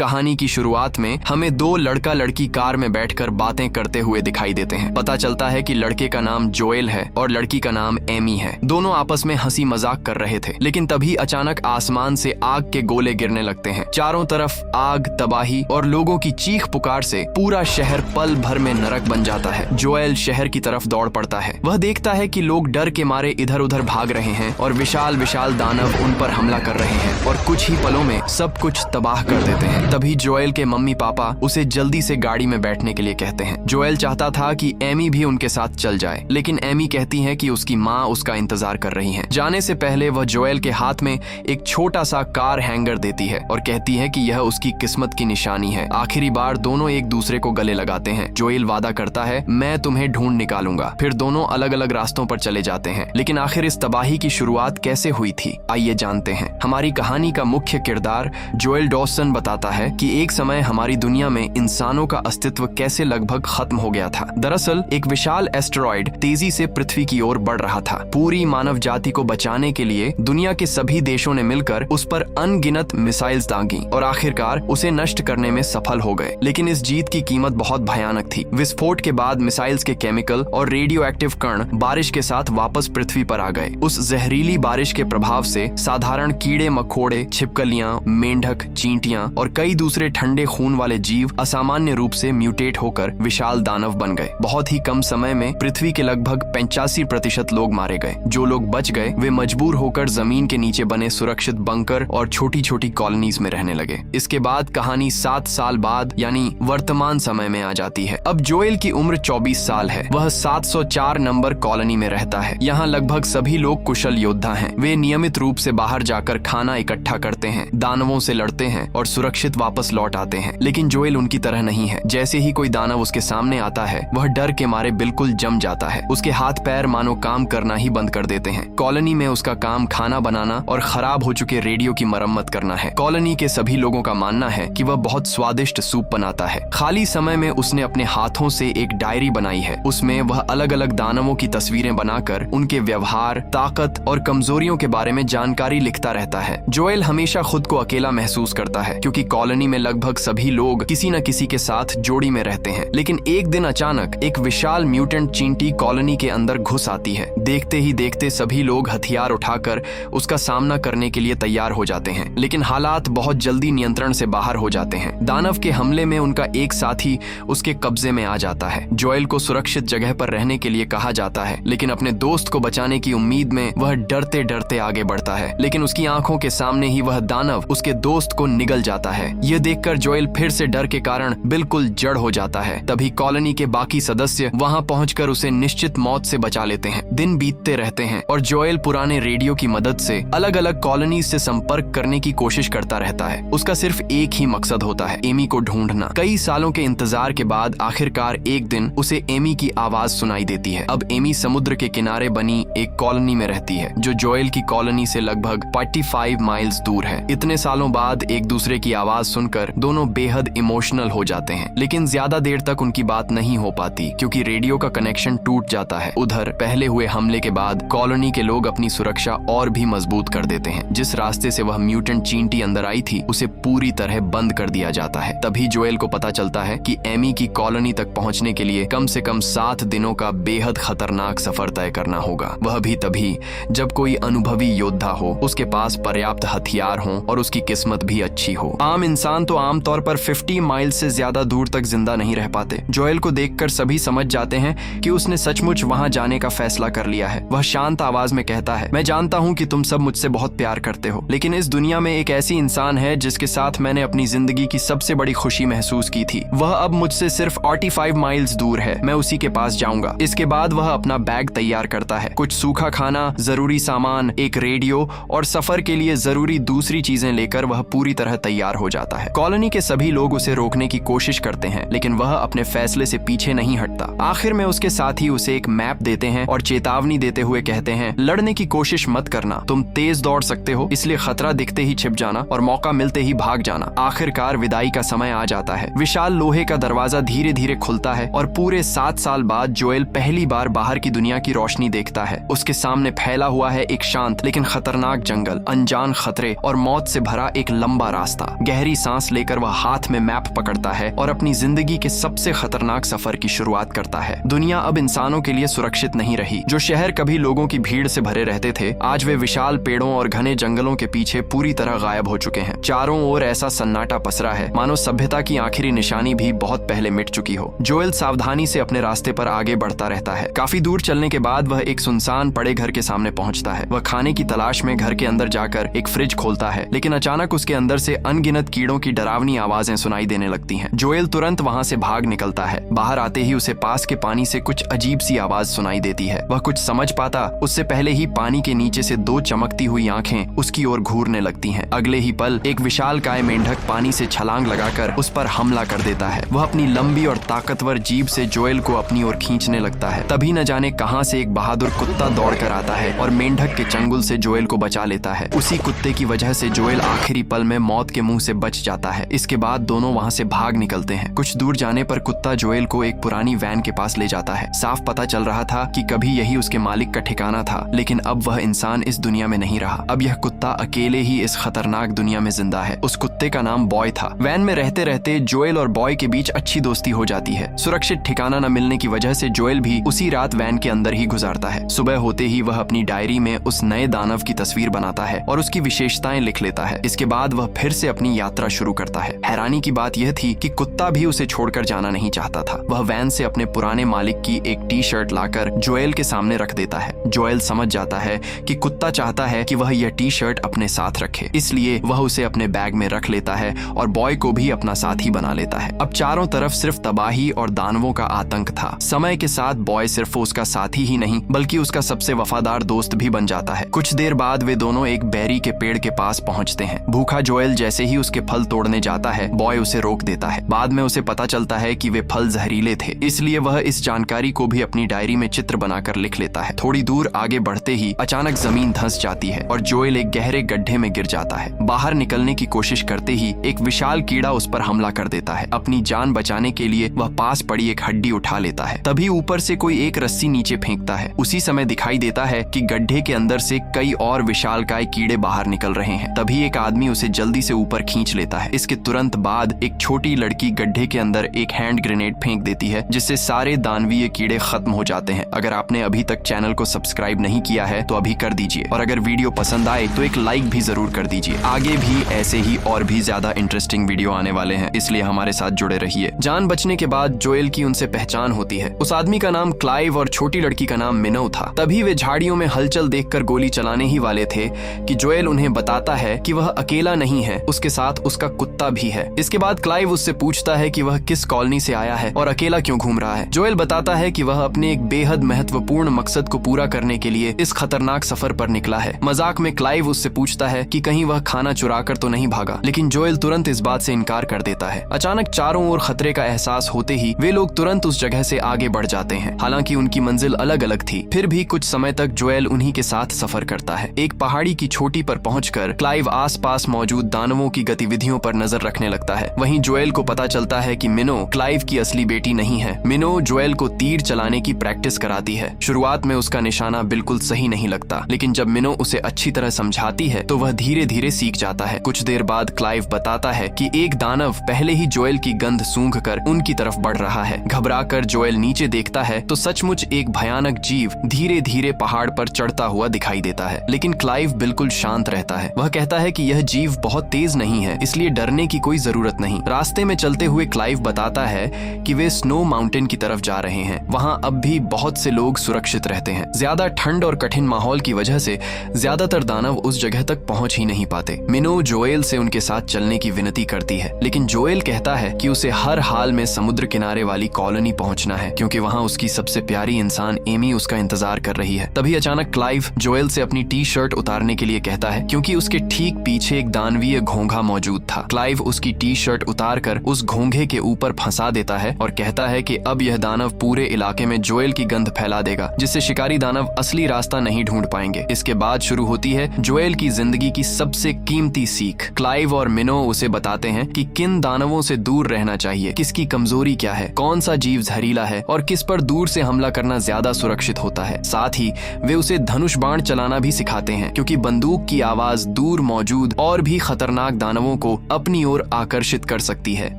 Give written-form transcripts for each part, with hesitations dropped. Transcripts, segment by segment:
कहानी की शुरुआत में हमें दो लड़का लड़की कार में बैठकर बातें करते हुए दिखाई देते हैं। पता चलता है कि लड़के का नाम जोएल है और लड़की का नाम एमी है। दोनों आपस में हंसी मजाक कर रहे थे, लेकिन तभी अचानक आसमान से आग के गोले गिरने लगते हैं। चारों तरफ आग, तबाही और लोगों की चीख पुकार से पूरा शहर पल भर में नरक बन जाता है। जोएल शहर की तरफ दौड़ पड़ता है। वह देखता है कि लोग डर के मारे इधर उधर भाग रहे हैं और विशाल विशाल दानव उन पर हमला कर रहे हैं और कुछ ही पलों में सब कुछ तबाह कर देते हैं। तभी जोएल के मम्मी पापा उसे जल्दी से गाड़ी में बैठने के लिए कहते हैं। जोएल चाहता था कि एमी भी उनके साथ चल जाए, लेकिन एमी कहती है कि उसकी माँ उसका इंतजार कर रही है। जाने से पहले वह जोएल के हाथ में एक छोटा सा कार हैंगर देती है और कहती है कि यह उसकी किस्मत की निशानी है। आखिरी बार दोनों एक दूसरे को गले लगाते हैं। जोएल वादा करता है, मैं तुम्हें ढूंढ निकालूंगा। फिर दोनों अलग अलग रास्तों पर चले जाते हैं। लेकिन आखिर इस तबाही की शुरुआत कैसे हुई थी, आइए जानते हैं। हमारी कहानी का मुख्य किरदार जोएल डॉसन बताता है कि एक समय हमारी दुनिया में इंसानों का अस्तित्व कैसे लगभग खत्म हो गया था। दरअसल एक विशाल एस्टेरॉयड तेजी से पृथ्वी की ओर बढ़ रहा था। पूरी मानव जाति को बचाने के लिए दुनिया के सभी देशों ने मिलकर उस पर अनगिनत मिसाइल्स दागी और आखिरकार उसे नष्ट करने में सफल हो गए। लेकिन इस जीत की कीमत बहुत भयानक थी। विस्फोट के बाद मिसाइल्स के केमिकल और रेडियो एक्टिव कण बारिश के साथ वापस पृथ्वी पर आ गए। उस जहरीली बारिश के प्रभाव से साधारण कीड़े मकोड़े, छिपकलियां, मेंढक, चींटियां और कई दूसरे ठंडे खून वाले जीव असामान्य रूप से म्यूटेट होकर विशाल दानव बन गए। बहुत ही कम समय में पृथ्वी के लगभग 85% लोग मारे गए। जो लोग बच गए वे मजबूर होकर जमीन के नीचे बने सुरक्षित बंकर और छोटी छोटी कॉलोनीज में रहने लगे। इसके बाद कहानी 7 साल बाद यानी वर्तमान समय में आ जाती है। अब जोएल की उम्र 24 साल है। वह 704 नंबर कॉलोनी में रहता है। यहाँ लगभग सभी लोग कुशल योद्धा हैं। वे नियमित रूप से बाहर जाकर खाना इकट्ठा करते हैं, दानवों से लड़ते हैं और सुरक्षित वापस लौट आते हैं। लेकिन जोएल उनकी तरह नहीं है। जैसे ही कोई दानव उसके सामने आता है वह डर के मारे बिल्कुल जम जाता है। उसके हाथ पैर मानो काम करना ही बंद कर देते हैं। कॉलोनी में उसका काम खाना बनाना और खराब हो चुके रेडियो की मरम्मत करना है। कॉलोनी के सभी लोगों का मानना है कि वह बहुत स्वादिष्ट सूप बनाता है। खाली समय में उसने अपने हाथों से एक डायरी बनाई है। उसमें वह अलग अलग दानवों की तस्वीरें बनाकर उनके व्यवहार, ताकत और कमजोरियों के बारे में जानकारी लिखता रहता है। जोएल हमेशा खुद को अकेला महसूस करता है क्योंकि कॉलोनी में लगभग सभी लोग किसी न किसी के साथ जोड़ी में रहते हैं। लेकिन एक दिन अचानक एक विशाल म्यूटेंट चींटी कॉलोनी के अंदर घुस आती है। देखते ही देखते सभी लोग हथियार उठाकर उसका सामना करने के लिए तैयार हो जाते हैं। लेकिन हालात बहुत जल्दी नियंत्रण से बाहर हो जाते हैं। दानव के हमले में उनका एक साथी उसके कब्जे में आ जाता है। जोएल को सुरक्षित जगह पर रहने के लिए कहा जाता है, लेकिन अपने दोस्त को बचाने की उम्मीद में वह डरते डरते आगे बढ़ता है। लेकिन उसकी आंखों के सामने ही वह दानव उसके दोस्त को निगल जाता है। यह देखकर जोएल फिर से डर के कारण बिल्कुल जड़ हो जाता है। तभी कॉलोनी के बाकी सदस्य वहां पहुंचकर उसे निश्चित मौत से बचा लेते हैं। दिन बीतते रहते हैं और जोएल पुराने रेडियो की मदद से अलग अलग कॉलोनी से संपर्क करने की कोशिश करता रहता है। उसका सिर्फ एक ही मकसद होता है, एमी को ढूंढना। कई सालों के इंतजार के बाद आखिरकार एक दिन उसे एमी की आवाज सुनाई देती है। अब एमी समुद्र के किनारे बनी एक कॉलोनी में रहती है जो जोएल की कॉलोनी से लगभग 45 माइल्स दूर है। इतने सालों बाद एक दूसरे की आवाज सुनकर दोनों बेहद इमोशनल हो जाते हैं। लेकिन ज्यादा देर तक उनकी बात नहीं हो पाती क्योंकि रेडियो का कनेक्शन टूट जाता है। उधर पहले हुए हमले के बाद कॉलोनी के लोग अपनी सुरक्षा और भी मजबूत कर देते हैं। जिस रास्ते से वह म्यूटेंट चींटी अंदर आई थी उसे पूरी तरह बंद कर दिया जाता है। तभी जोएल को पता चलता है कि एमी की कॉलोनी तक पहुंचने के लिए कम से कम 7 दिनों का बेहद खतरनाक सफर तय करना होगा। वह भी तभी जब कोई अनुभवी योद्धा हो, उसके पास पर्याप्त हथियार हो और उसकी किस्मत भी अच्छी हो। आम इंसान तो आमतौर पर 50 माइल से ज्यादा दूर तक जिंदा नहीं रह पाते। जोएल को देखकर सभी समझ जाते हैं कि उसने सचमुच वहां जाने का फैसला कर लिया है। वह शांत आवाज में कहता है, मैं जानता हूं कि तुम सब मुझसे बहुत प्यार करते हो, लेकिन इस दुनिया में एक ऐसी इंसान है जिसके साथ मैंने अपनी जिंदगी की सबसे बड़ी खुशी महसूस की थी। वह अब मुझसे सिर्फ 45 माइल्स दूर है। मैं उसी के पास जाऊंगा। इसके बाद वह अपना बैग तैयार करता है। कुछ सूखा खाना, जरूरी सामान, एक रेडियो और सफर के लिए जरूरी दूसरी चीजें लेकर वह पूरी तरह तैयार हो जाता है। कॉलोनी के सभी लोग उसे रोकने की कोशिश करते हैं, लेकिन वह अपने फैसले से पीछे नहीं हटता। आखिर में उसके साथी उसे एक मैप देते हैं और चेतावनी देते हुए कहते हैं, लड़ने की कोशिश मत करना। तुम तेज दौड़ सकते हो, इसलिए खतरा दिखते ही छिप जाना और मौका मिलते ही भाग जाना। आखिरकार विदाई का समय आ जाता है। विशाल लोहे का दरवाजा धीरे धीरे खुलता है और पूरे 7 साल बाद जोएल पहली बार बाहर की दुनिया की रोशनी देखता है। उसके सामने फैला हुआ है एक शांत लेकिन खतरनाक जंगल, अनजान खतरे और मौत से भरा एक लंबा रास्ता। गहरी गहरी सांस लेकर वह हाथ में मैप पकड़ता है और अपनी जिंदगी के सबसे खतरनाक सफर की शुरुआत करता है। दुनिया अब इंसानों के लिए सुरक्षित नहीं रही। जो शहर कभी लोगों की भीड़ से भरे रहते थे, आज वे विशाल पेड़ों और घने जंगलों के पीछे पूरी तरह गायब हो चुके हैं। चारों ओर ऐसा सन्नाटा पसरा है मानो सभ्यता की आखिरी निशानी भी बहुत पहले मिट चुकी हो। जोएल सावधानी से अपने रास्ते पर आगे बढ़ता रहता है। काफी दूर चलने के बाद वह एक सुनसान पड़े घर के सामने पहुंचता है। वह खाने की तलाश में घर के अंदर जाकर एक फ्रिज खोलता है, लेकिन अचानक उसके अंदर से अनगिनत कीड़ों की डरावनी आवाजें सुनाई देने लगती हैं। जोएल तुरंत वहां से भाग निकलता है। बाहर आते ही उसे पास के पानी से कुछ अजीब सी आवाज सुनाई देती है। वह कुछ समझ पाता उससे पहले ही पानी के नीचे से दो चमकती हुई आंखें उसकी ओर घूरने लगती हैं। अगले ही पल एक विशालकाय मेंढक पानी से छलांग लगाकर उस पर हमला कर देता है। वह अपनी लंबी और ताकतवर जीभ से जोएल को अपनी ओर खींचने लगता है। तभी न जाने कहां से एक बहादुर कुत्ता दौड़कर आता है और मेंढक के चंगुल से जोएल को बचा लेता है। उसी कुत्ते की वजह से जोएल आखिरी पल में मौत के मुंह से बच जाता है। इसके बाद दोनों वहां से भाग निकलते हैं। कुछ दूर जाने पर कुत्ता जोएल को एक पुरानी वैन के पास ले जाता है। साफ पता चल रहा था कि कभी यही उसके मालिक का ठिकाना था, लेकिन अब वह इंसान इस दुनिया में नहीं रहा। अब यह कुत्ता अकेले ही इस खतरनाक दुनिया में जिंदा है। उस कुत्ते का नाम बॉय था। वैन में रहते रहते जोएल और बॉय के बीच अच्छी दोस्ती हो जाती है। सुरक्षित ठिकाना न मिलने की वजह से जोएल भी उसी रात वैन के अंदर ही गुजारता है। सुबह होते ही वह अपनी डायरी में उस नए दानव की तस्वीर बनाता है और उसकी विशेषताएं लिख लेता है। इसके बाद वह फिर से अपनी यात्रा शुरू करता है। हैरानी की बात यह थी कि कुत्ता भी उसे छोड़कर जाना नहीं चाहता था। वह वैन से अपने पुराने मालिक की एक टी शर्ट लाकर जोएल के सामने रख देता है। जोएल समझ जाता है कि कुत्ता चाहता है कि वह यह टी शर्ट अपने साथ रखे, इसलिए वह उसे अपने बैग में रख लेता है और बॉय को भी अपना साथी बना लेता है। अब चारों तरफ सिर्फ तबाही और दानवों का आतंक था। समय के साथ बॉय सिर्फ उसका साथी ही नहीं बल्कि उसका सबसे वफादार दोस्त भी बन जाता है। कुछ देर बाद वे दोनों एक बेरी के पेड़ के पास पहुंचते हैं। भूखा जोएल जैसे ही उसके फल तोड़ने जाता है, बॉय उसे रोक देता है। बाद में उसे पता चलता है कि वे फल जहरीले थे, इसलिए वह इस जानकारी को भी अपनी डायरी में चित्र बनाकर लिख लेता है। थोड़ी दूर आगे बढ़ते ही अचानक जमीन धंस जाती है और जोएल एक गहरे गड्ढे में गिर जाता है। बाहर निकलने की कोशिश करते ही एक विशाल कीड़ा उस पर हमला कर देता है। अपनी जान बचाने के लिए वह पास पड़ी एक हड्डी उठा लेता है। तभी ऊपर से कोई एक रस्सी नीचे फेंकता है। उसी समय दिखाई देता है कि गड्ढे के अंदर से कई और विशालकाय कीड़े बाहर निकल रहे हैं। तभी एक आदमी उसे जल्दी से ऊपर खींच लेता है। इसके तुरंत बाद एक छोटी लड़की गड्ढे के अंदर एक हैंड ग्रेनेड फेंक देती है, जिससे सारे दानवीय कीड़े खत्म हो जाते हैं। अगर आपने अभी तक चैनल को सब्सक्राइब नहीं किया है तो अभी कर दीजिए, और अगर वीडियो पसंद आए तो एक लाइक भी जरूर कर दीजिए। आगे भी ऐसे ही और भी ज्यादा इंटरेस्टिंग वीडियो आने वाले हैं, इसलिए हमारे साथ जुड़े रहिए। जान बचने के बाद जोएल की उनसे पहचान होती है। उस आदमी का नाम क्लाइव और छोटी लड़की का नाम मिनो था। तभी वे झाड़ियों में हलचल देखकर गोली चलाने ही वाले थे कि जोएल उन्हें बताता है कि वह अकेला नहीं है, उसके साथ उसका कुत्ता भी है। इसके बाद क्लाइव उससे पूछता है कि वह किस कॉलोनी से आया है और अकेला क्यों घूम रहा है। जोएल बताता है कि वह अपने एक बेहद महत्वपूर्ण मकसद को पूरा करने के लिए इस खतरनाक सफर पर निकला है। मजाक में क्लाइव उससे पूछता है कि कहीं वह खाना चुरा कर तो नहीं भागा, लेकिन जोएल तुरंत इस बात से इनकार कर देता है। अचानक चारों ओर खतरे का एहसास होते ही वे लोग तुरंत उस जगह से आगे बढ़ जाते हैं। हालांकि उनकी मंजिल अलग अलग थी, फिर भी कुछ समय तक जोएल उन्हीं के साथ सफर करता है। एक पहाड़ी की चोटी पर पहुंचकर क्लाइव आसपास मौजूद दानवों की गतिविधियों पर नजर रखने लगता है। वहीं जोएल को पता चलता है कि मिनो क्लाइव की असली बेटी नहीं है। मिनो जोएल को तीर चलाने की प्रैक्टिस कराती है। शुरुआत में उसका निशाना बिल्कुल सही नहीं लगता, लेकिन जब मिनो उसे अच्छी तरह समझाती है तो वह धीरे धीरे सीख जाता है। कुछ देर बाद क्लाइव बताता है कि एक दानव पहले ही जोएल की गंध सूंघकर उनकी तरफ बढ़ रहा है। घबराकर जोएल नीचे देखता है तो सचमुच एक भयानक जीव धीरे धीरे पहाड़ पर चढ़ता हुआ दिखाई देता है, लेकिन क्लाइव बिल्कुल शांत रहता है। वह कहता है कि यह जीव बहुत तेज नहीं है, इसलिए डरने की कोई जरूरत नहीं। रास्ते में चलते हुए क्लाइव बताता है कि वे स्नो माउंटेन की तरफ जा रहे हैं। वहां अब भी बहुत से लोग सुरक्षित रहते हैं। ज्यादा ठंड और कठिन माहौल की वजह से ज्यादातर दानव उस जगह तक पहुंच ही नहीं पाते। मिनो जोएल से उनके साथ चलने की विनती करती है, लेकिन जोएल कहता है कि उसे हर हाल में समुद्र किनारे वाली कॉलोनी पहुंचना है, क्योंकि वहां उसकी सबसे प्यारी इंसान एमी उसका इंतजार कर रही है। तभी अचानक क्लाइव जोएल से अपनी टी शर्ट उतारने के लिए कहता है, क्योंकि उसके ठीक पीछे एक दानवीय घोंघा मौजूद था। क्लाइव उसकी टी शर्ट उतारकर उस घोंघे के ऊपर फंसा देता है और कहता है कि अब यह दानव पूरे इलाके में जोएल की गंध फैला देगा, जिससे शिकारी दानव असली रास्ता नहीं ढूंढ पाएंगे। इसके बाद शुरू होती है जोएल की जिंदगी की सबसे कीमती सीख। क्लाइव और मिनो उसे बताते हैं कि किन दानवों से दूर रहना चाहिए, किसकी कमजोरी क्या है, कौन सा जीव जहरीला है और किस पर दूर से हमला करना ज्यादा सुरक्षित होता है। साथ ही वे उसे धनुष बाण चलाना भी सिखाते हैं, क्योंकि बंदूक की आवाज दूर मौजूद और भी खतरनाक दानवों आत्माओं को अपनी ओर आकर्षित कर सकती है।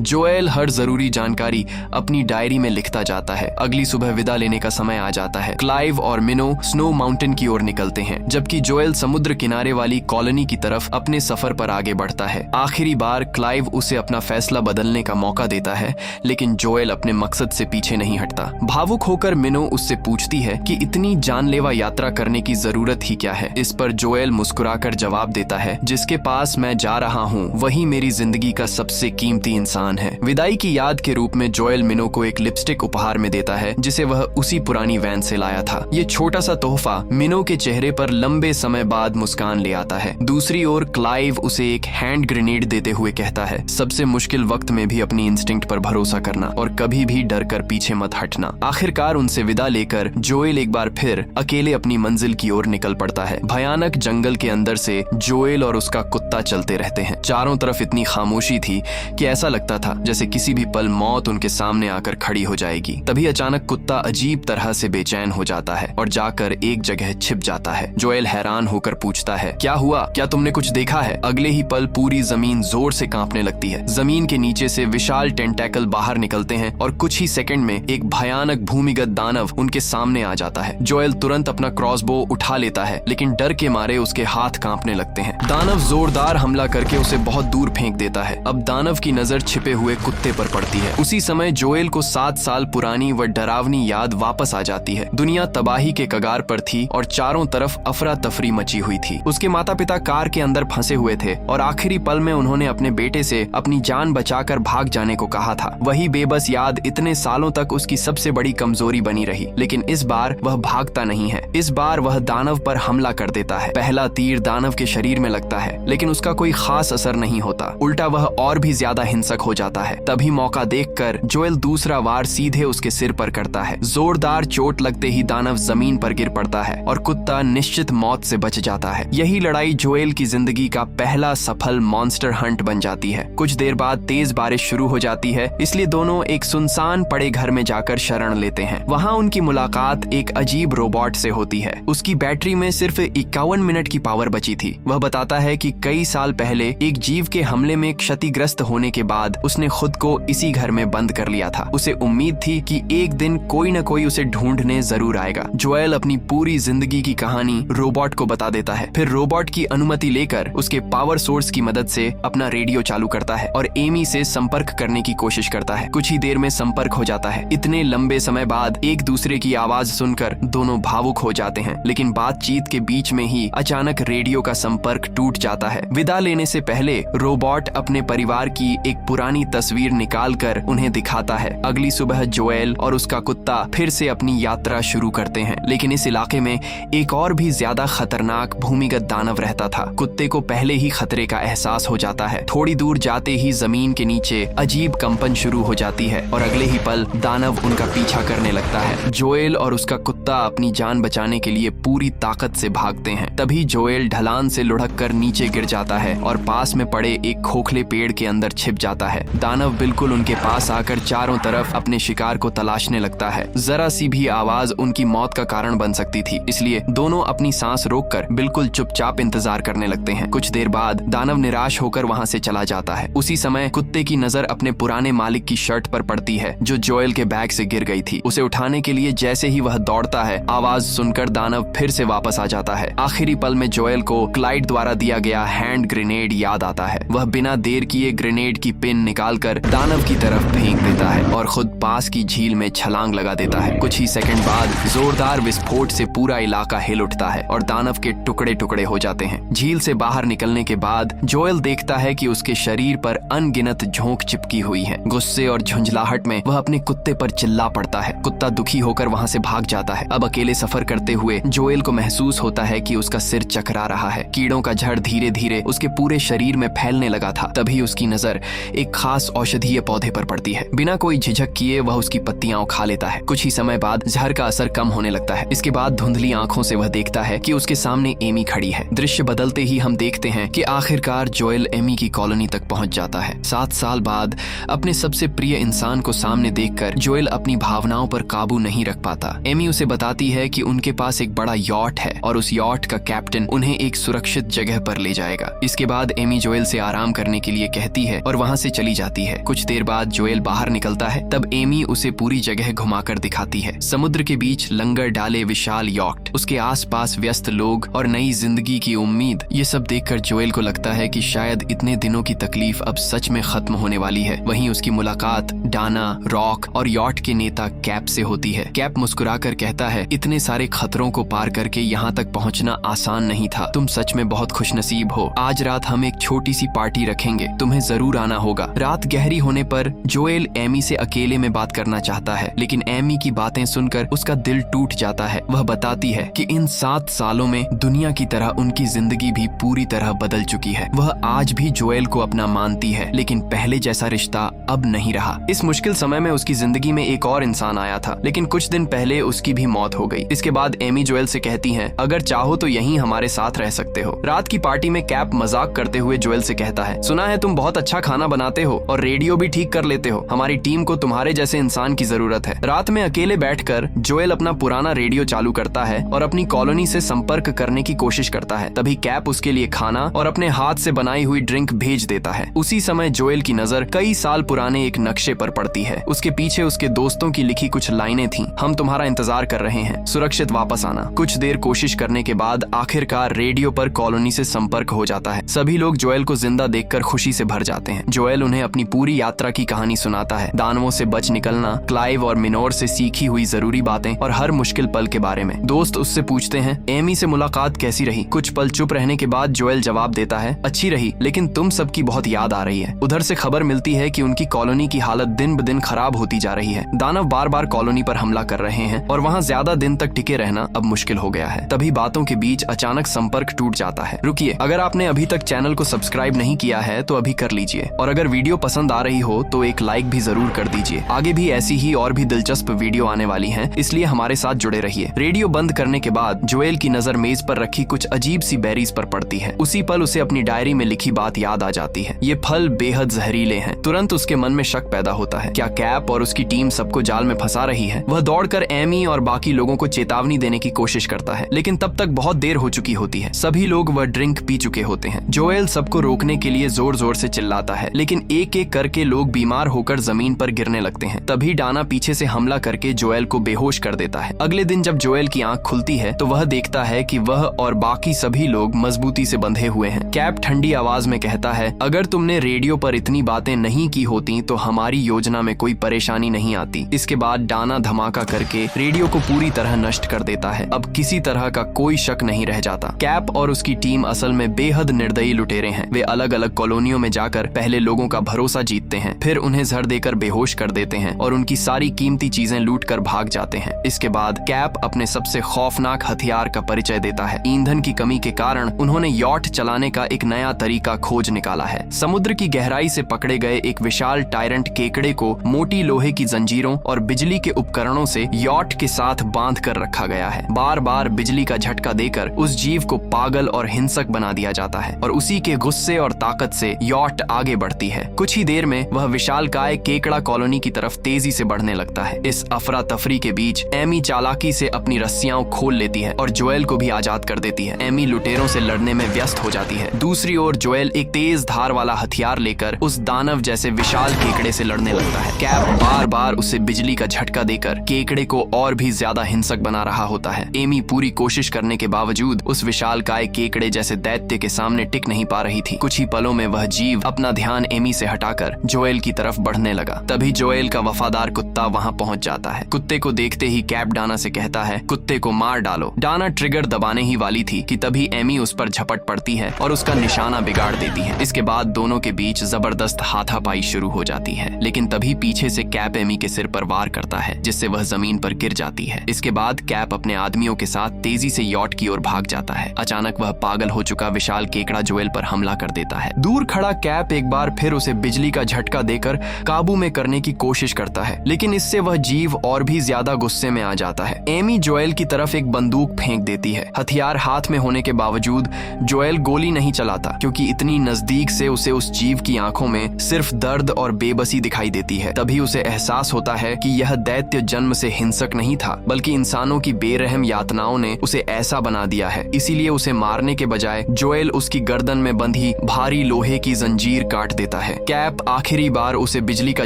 जोएल हर जरूरी जानकारी अपनी डायरी में लिखता जाता है। अगली सुबह विदा लेने का समय आ जाता है। क्लाइव और मिनो स्नो माउंटेन की ओर निकलते हैं, जबकि जोएल समुद्र किनारे वाली कॉलोनी की तरफ अपने सफर पर आगे बढ़ता है। आखिरी बार क्लाइव उसे अपना फैसला बदलने का मौका देता है, लेकिन जोएल अपने मकसद से पीछे नहीं हटता। भावुक होकर मिनो उससे पूछती है कि इतनी जानलेवा यात्रा करने की जरूरत ही क्या है। इस पर जोएल मुस्कुराकर जवाब देता है, जिसके पास मैं जा रहा हूँ वही मेरी जिंदगी का सबसे कीमती इंसान है। विदाई की याद के रूप में जोएल मिनो को एक लिपस्टिक उपहार में देता है, जिसे वह उसी पुरानी वैन से लाया था। ये छोटा सा तोहफा मिनो के चेहरे पर लंबे समय बाद मुस्कान ले आता है। दूसरी ओर क्लाइव उसे एक हैंड ग्रेनेड देते हुए कहता है, सबसे मुश्किल वक्त में भी अपनी इंस्टिंक्ट पर भरोसा करना और कभी भी डर कर पीछे मत हटना। आखिरकार उनसे विदा लेकर जोएल एक बार फिर अकेले अपनी मंजिल की ओर निकल पड़ता है। भयानक जंगल के अंदर से जोएल और उसका कुत्ता चलते रहते हैं। चारों तरफ इतनी खामोशी थी कि ऐसा लगता था जैसे किसी भी पल मौत उनके सामने आकर खड़ी हो जाएगी। तभी अचानक कुत्ता अजीब तरह से बेचैन हो जाता है और जाकर एक जगह छिप जाता है। जोएल हैरान होकर पूछता है, क्या हुआ? क्या तुमने कुछ देखा है? अगले ही पल पूरी जमीन जोर से कांपने लगती है। जमीन के नीचे से विशाल टेंटैकल बाहर निकलते हैं और कुछ ही सेकंड में एक भयानक भूमिगत दानव उनके सामने आ जाता है। जोएल तुरंत अपना क्रॉसबो उठा लेता है, लेकिन डर के मारे उसके हाथ कांपने लगते हैं। दानव जोरदार हमला करके उसे बहुत दूर फेंक देता है। अब दानव की नजर छिपे हुए कुत्ते पर पड़ती है। उसी समय जोएल को 7 साल पुरानी व डरावनी याद वापस आ जाती है। दुनिया तबाही के कगार पर थी और चारों तरफ अफरा तफरी मची हुई थी। उसके माता पिता कार के अंदर फंसे हुए थे और आखिरी पल में उन्होंने अपने बेटे से अपनी जान बचाकर भाग जाने को कहा था। वही बेबस याद इतने सालों तक उसकी सबसे बड़ी कमजोरी बनी रही, लेकिन इस बार वह भागता नहीं है। इस बार वह दानव पर हमला कर देता है। पहला तीर दानव के शरीर में लगता है, लेकिन उसका कोई खास असर नहीं होता। उल्टा वह और भी ज्यादा हिंसक हो जाता है। तभी मौका देखकर जोएल दूसरा वार सीधे उसके सिर पर करता है। जोरदार चोट लगते ही दानव जमीन पर गिर पड़ता है और कुत्ता निश्चित मौत से बच जाता है। यही लड़ाई जोएल की जिंदगी का पहला सफल मॉन्स्टर हंट बन जाती है। कुछ देर बाद तेज बारिश शुरू हो जाती है, इसलिए दोनों एक सुनसान पड़े घर में जाकर शरण लेते हैं। वहाँ उनकी मुलाकात एक अजीब रोबोट से होती है। उसकी बैटरी में सिर्फ 51 मिनट की पावर बची थी। वह बताता है कि कई साल पहले एक जीव के हमले में क्षतिग्रस्त होने के बाद उसने खुद को इसी घर में बंद कर लिया था। उसे उम्मीद थी कि एक दिन कोई न कोई उसे ढूंढने जरूर आएगा। जोएल अपनी पूरी जिंदगी की कहानी रोबोट को बता देता है। फिर रोबोट की अनुमति लेकर उसके पावर सोर्स की मदद से अपना रेडियो चालू करता है और एमी से संपर्क करने की कोशिश करता है। कुछ ही देर में संपर्क हो जाता है। इतने लंबे समय बाद एक दूसरे की आवाज सुनकर दोनों भावुक हो जाते हैं, लेकिन बातचीत के बीच में ही अचानक रेडियो का संपर्क टूट जाता है। विदा लेने से पहले रोबोट अपने परिवार की एक पुरानी तस्वीर निकालकर उन्हें दिखाता है। अगली सुबह जोएल और उसका कुत्ता फिर से अपनी यात्रा शुरू करते हैं, लेकिन इस इलाके में एक और भी ज्यादा खतरनाक भूमिगत दानव रहता था। कुत्ते को पहले ही खतरे का एहसास हो जाता है। थोड़ी दूर जाते ही जमीन के नीचे अजीब कंपन शुरू हो जाती है और अगले ही पल दानव उनका पीछा करने लगता है। जोएल और उसका कुत्ता अपनी जान बचाने के लिए पूरी ताकत से भागते हैं। तभी जोएल ढलान से लुढ़क कर नीचे गिर जाता है और पास में पड़े एक खोखले पेड़ के अंदर छिप जाता है। दानव बिल्कुल उनके पास आकर चारों तरफ अपने शिकार को तलाशने लगता है। जरा सी भी आवाज उनकी मौत का कारण बन सकती थी, इसलिए दोनों अपनी सांस रोककर बिल्कुल चुपचाप इंतजार करने लगते हैं। कुछ देर बाद दानव निराश होकर वहां से चला जाता है। उसी समय कुत्ते की नजर अपने पुराने मालिक की शर्ट पर पड़ती है, जो जोएल के बैग से गिर गई थी। उसे उठाने के लिए जैसे ही वह दौड़ता है, आवाज सुनकर दानव फिर से वापस आ जाता है। आखिरी पल में जोएल को क्लाइड द्वारा दिया गया हैंड ग्रेनेड याद आता है। वह बिना देर किए ग्रेनेड की पिन निकालकर दानव की तरफ फेंक देता है और खुद पास की झील में छलांग लगा देता है। कुछ ही सेकंड बाद जोरदार विस्फोट से पूरा इलाका हिल उठता है और दानव के टुकड़े टुकड़े हो जाते हैं। झील से बाहर निकलने के बाद जोएल देखता है कि उसके शरीर पर अनगिनत झोंक चिपकी हुई है। गुस्से और झुंझलाहट में वह अपने कुत्ते पर चिल्ला पड़ता है। कुत्ता दुखी होकर वहां से भाग जाता है। अब अकेले सफर करते हुए जोएल को महसूस होता है कि उसका सिर चकरा रहा है। कीड़ों का झड़ धीरे धीरे उसके पूरे शरीर में फैलने लगा था। तभी उसकी नजर एक खास औषधीय पौधे पर पड़ती है। बिना कोई झिझक किए वह उसकी पत्तियां उखा लेता है। कुछ ही समय बाद जहर का असर कम होने लगता है। इसके बाद धुंधली आंखों से वह देखता है कि उसके सामने एमी खड़ी है। दृश्य बदलते ही हम देखते हैं कि आखिरकार जोएल एमी की कॉलोनी तक पहुंच जाता है। 7 साल बाद अपने सबसे प्रिय इंसान को सामने देखकर जोएल अपनी भावनाओं पर काबू नहीं रख पाता। एमी उसे बताती है कि उनके पास एक बड़ा यॉट है और उस यॉट का कैप्टन उन्हें एक सुरक्षित जगह पर ले जाएगा। इसके बाद एमी जोएल जोएल से आराम करने के लिए कहती है और वहाँ से चली जाती है। कुछ देर बाद जोएल बाहर निकलता है, तब एमी उसे पूरी जगह घुमाकर दिखाती है। समुद्र के बीच लंगर डाले विशाल यॉट, उसके आसपास व्यस्त लोग और नई जिंदगी की उम्मीद। ये सब देखकर जोएल को लगता है कि शायद इतने दिनों की तकलीफ अब सच में खत्म होने वाली है। वहीं उसकी मुलाकात डाना, रॉक और यॉट के नेता कैप से होती है। कैप मुस्कुराकर कहता है, इतने सारे खतरों को पार करके यहाँ तक पहुँचना आसान नहीं था। तुम सच में बहुत खुशनसीब हो। आज रात हम एक छोटी सी पार्टी रखेंगे, तुम्हें जरूर आना होगा। रात गहरी होने पर जोएल एमी से अकेले में बात करना चाहता है, लेकिन एमी की बातें सुनकर उसका दिल टूट जाता है। वह बताती है कि इन 7 सालों में दुनिया की तरह उनकी जिंदगी भी पूरी तरह बदल चुकी है। वह आज भी जोएल को अपना मानती है, लेकिन पहले जैसा रिश्ता अब नहीं रहा। इस मुश्किल समय में उसकी जिंदगी में एक और इंसान आया था, लेकिन कुछ दिन पहले उसकी भी मौत हो गई। इसके बाद एमी जोएल से कहती है, अगर चाहो तो यहीं हमारे साथ रह सकते हो। रात की पार्टी में कैप मजाक करते हुए जोएल से कहता है, सुना है तुम बहुत अच्छा खाना बनाते हो और रेडियो भी ठीक कर लेते हो। हमारी टीम को तुम्हारे जैसे इंसान की जरूरत है। रात में अकेले बैठकर जोएल अपना पुराना रेडियो चालू करता है और अपनी कॉलोनी से संपर्क करने की कोशिश करता है। तभी कैप उसके लिए खाना और अपने हाथ से बनाई हुई ड्रिंक भेज देता है। उसी समय जोएल की नजर कई साल पुराने एक नक्शे पर पड़ती है। उसके पीछे उसके दोस्तों की लिखी कुछ लाइनें थीं। हम तुम्हारा इंतजार कर रहे हैं, सुरक्षित वापस आना। कुछ देर कोशिश करने के बाद आखिरकार रेडियो पर कॉलोनी से संपर्क हो जाता है। सभी लोग जोएल को जिंदा देखकर खुशी से भर जाते हैं। जोएल उन्हें अपनी पूरी यात्रा की कहानी सुनाता है, दानवों से बच निकलना, क्लाइव और मिनोर से सीखी हुई जरूरी बातें और हर मुश्किल पल के बारे में। दोस्त उससे पूछते हैं, एमी से मुलाकात कैसी रही? कुछ पल चुप रहने के बाद जोएल जवाब देता है, अच्छी रही, लेकिन तुम सबकी बहुत याद आ रही है। उधर से खबर मिलती है कि उनकी कॉलोनी की हालत दिन ब दिन खराब होती जा रही है। दानव बार बार कॉलोनी पर हमला कर रहे हैं और वहाँ ज्यादा दिन तक टिके रहना अब मुश्किल हो गया है। तभी बातों के बीच अचानक संपर्क टूट जाता है। रुकिए, अगर आपने अभी तक चैनल को सब्सक्राइब नहीं किया है तो अभी कर लीजिए, और अगर वीडियो पसंद आ रही हो तो एक लाइक भी जरूर कर दीजिए। आगे भी ऐसी ही और भी दिलचस्प वीडियो आने वाली हैं, इसलिए हमारे साथ जुड़े रहिए। रेडियो बंद करने के बाद जोएल की नजर मेज पर रखी कुछ अजीब सी बेरीज पर पड़ती है। उसी पल उसे अपनी डायरी में लिखी बात याद आ जाती है। ये फल बेहद जहरीले हैं। तुरंत उसके मन में शक पैदा होता है, क्या कैप और उसकी टीम सबको जाल में फंसा रही है? वह दौड़कर एमी और बाकी लोगों को चेतावनी देने की कोशिश करता है, लेकिन तब तक बहुत देर हो चुकी होती है। सभी लोग वह ड्रिंक पी चुके होते हैं। जोएल सबको रोकने के लिए जोर जोर से चिल्लाता है, लेकिन एक एक करके लोग बीमार होकर जमीन पर गिरने लगते हैं। तभी डाना पीछे से हमला करके जोएल को बेहोश कर देता है। अगले दिन जब जोएल की आंख खुलती है तो वह देखता है कि वह और बाकी सभी लोग मजबूती से बंधे हुए हैं। कैप ठंडी आवाज में कहता है, अगर तुमने रेडियो पर इतनी बातें नहीं की होती तो हमारी योजना में कोई परेशानी नहीं आती। इसके बाद डाना धमाका करके रेडियो को पूरी तरह नष्ट कर देता है। अब किसी तरह का कोई शक नहीं रह जाता। कैप और उसकी टीम असल में बेहद निर्दयी लुटेरे हैं। वे अलग अलग कॉलोनियों में जाकर पहले लोगों का भरोसा जीतते हैं, फिर उन्हें जहर देकर बेहोश कर देते हैं और उनकी सारी कीमती चीजें लूट कर भाग जाते हैं। इसके बाद कैप अपने सबसे खौफनाक हथियार का परिचय देता है। ईंधन की कमी के कारण उन्होंने यॉट चलाने का एक नया तरीका खोज निकाला है। समुद्र की गहराई से पकड़े गए एक विशाल टायरेंट केकड़े को मोटी लोहे की जंजीरों और बिजली के उपकरणों से यॉट के साथ बांध कर रखा गया है। बार बार बिजली का झटका देकर उस जीव को पागल और हिंसक बना दिया जाता है और उसी के गुस्से और ताकत से यॉट आगे बढ़ती है। कुछ ही देर में वह विशालकाय केकड़ा कॉलोनी की तरफ तेजी से बढ़ने लगता है। इस अफरा तफरी के बीच एमी चालाकी से अपनी रस्सियां खोल लेती है और जोएल को भी आजाद कर देती है। एमी लुटेरों से लड़ने में व्यस्त हो जाती है। दूसरी ओर जोएल एक तेज धार वाला हथियार लेकर उस दानव जैसे विशाल केकड़े से लड़ने लगता है। कैप बार बार उसे बिजली का झटका देकर केकड़े को और भी ज्यादा हिंसक बना रहा होता है। एमी पूरी कोशिश करने के बावजूद उस विशालकाय केकड़े जैसे दैत्य के सामने टिक नहीं पा रही थी। कुछ ही पलों में वह जीव अपना ध्यान एमी से हटाकर जोएल की तरफ बढ़ने लगा। तभी जोएल का वफादार कुत्ता वहां पहुंच जाता है। कुत्ते को देखते ही कैप डाना से कहता है, कुत्ते को मार डालो। डाना ट्रिगर दबाने ही वाली थी कि तभी एमी उस पर झपट पड़ती है और उसका निशाना बिगाड़ देती है। इसके बाद दोनों के बीच जबरदस्त हाथापाई शुरू हो जाती है, लेकिन तभी पीछे से कैप एमी के सिर पर वार करता है, जिससे वह जमीन पर गिर जाती है। इसके बाद कैप अपने आदमियों के साथ तेजी से यॉट की ओर भाग जाता है। अचानक वह पागल हो चुका विशाल केकड़ा जोएल पर हमला कर देता है। दूर खड़ा कैप एक बार फिर उसे बिजली का झटका देकर काबू में करने की कोशिश करता है, लेकिन इससे वह जीव और भी ज्यादा गुस्से में आ जाता है। एमी जोएल की तरफ एक बंदूक फेंक देती है। हथियार हाथ में होने के बावजूद जोएल गोली नहीं चलाता, क्योंकि इतनी नजदीक से उसे उस जीव की आंखों में सिर्फ दर्द और बेबसी दिखाई देती है। तभी उसे एहसास होता है कि यह दैत्य जन्म से हिंसक नहीं था, बल्कि इंसानों की बेरहम यातनाओं ने उसे ऐसा बना दिया है। इसीलिए उसे मारने के बजाय जोएल उसकी गर्दन में बंधी ही भारी लोहे की जंजीर काट देता है। कैप आखिरी बार उसे बिजली का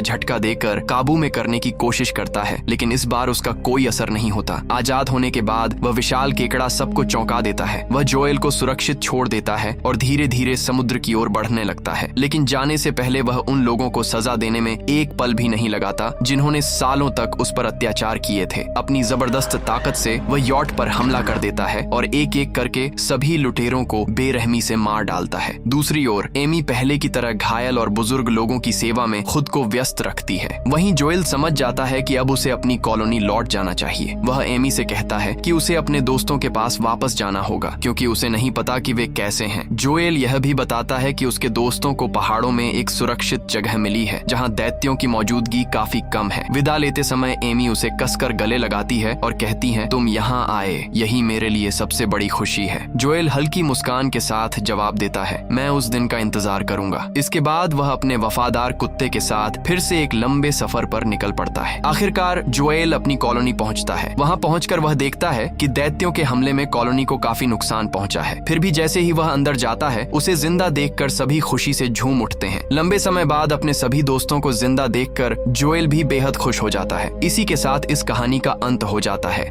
झटका देकर काबू में करने की कोशिश करता है, लेकिन इस बार उसका कोई असर नहीं होता। आजाद होने के बाद वह विशाल केकड़ा सबको चौंका देता है। वह जोएल को सुरक्षित छोड़ देता है और धीरे धीरे समुद्र की ओर बढ़ने लगता है, लेकिन जाने से पहले वह उन लोगों को सजा देने में एक पल भी नहीं लगाता जिन्होंने सालों तक उस पर अत्याचार किए थे। अपनी जबरदस्त ताकत से वह यॉट पर हमला कर देता है और एक एक करके सभी लुटेरों को बेरहमी से मार डालता है। दूसरी ओर एमी पहले की तरह घायल और बुजुर्ग लोगों की सेवा में खुद को व्यस्त रखती है। वहीं जोएल समझ जाता है कि अब उसे अपनी कॉलोनी लौट जाना चाहिए। वह एमी से कहता है कि उसे अपने दोस्तों के पास वापस जाना होगा, क्योंकि उसे नहीं पता कि वे कैसे हैं। जोएल यह भी बताता है कि उसके दोस्तों को पहाड़ों में एक सुरक्षित जगह मिली है जहां दैत्यों की मौजूदगी काफी कम है। विदा लेते समय एमी उसे कसकर गले लगाती है और कहती है, तुम यहाँ आए, यही मेरे लिए सबसे बड़ी खुशी है। जोएल हल्की मुस्कान के साथ जवाब देता है, मैं उस दिन का इंतजार करूंगा। इसके बाद वह अपने वफादार कुत्ते के साथ फिर से एक लंबे सफर पर निकल पड़ता है। आखिरकार जोएल अपनी कॉलोनी पहुंचता है। वहां पहुंचकर वह देखता है कि दैत्यों के हमले में कॉलोनी को काफी नुकसान पहुंचा है। फिर भी जैसे ही वह अंदर जाता है, उसे जिंदा देखकर सभी खुशी से झूम उठते हैं। लंबे समय बाद अपने सभी दोस्तों को जिंदा देखकर जोएल भी बेहद खुश हो जाता है। इसी के साथ इस कहानी का अंत हो जाता है।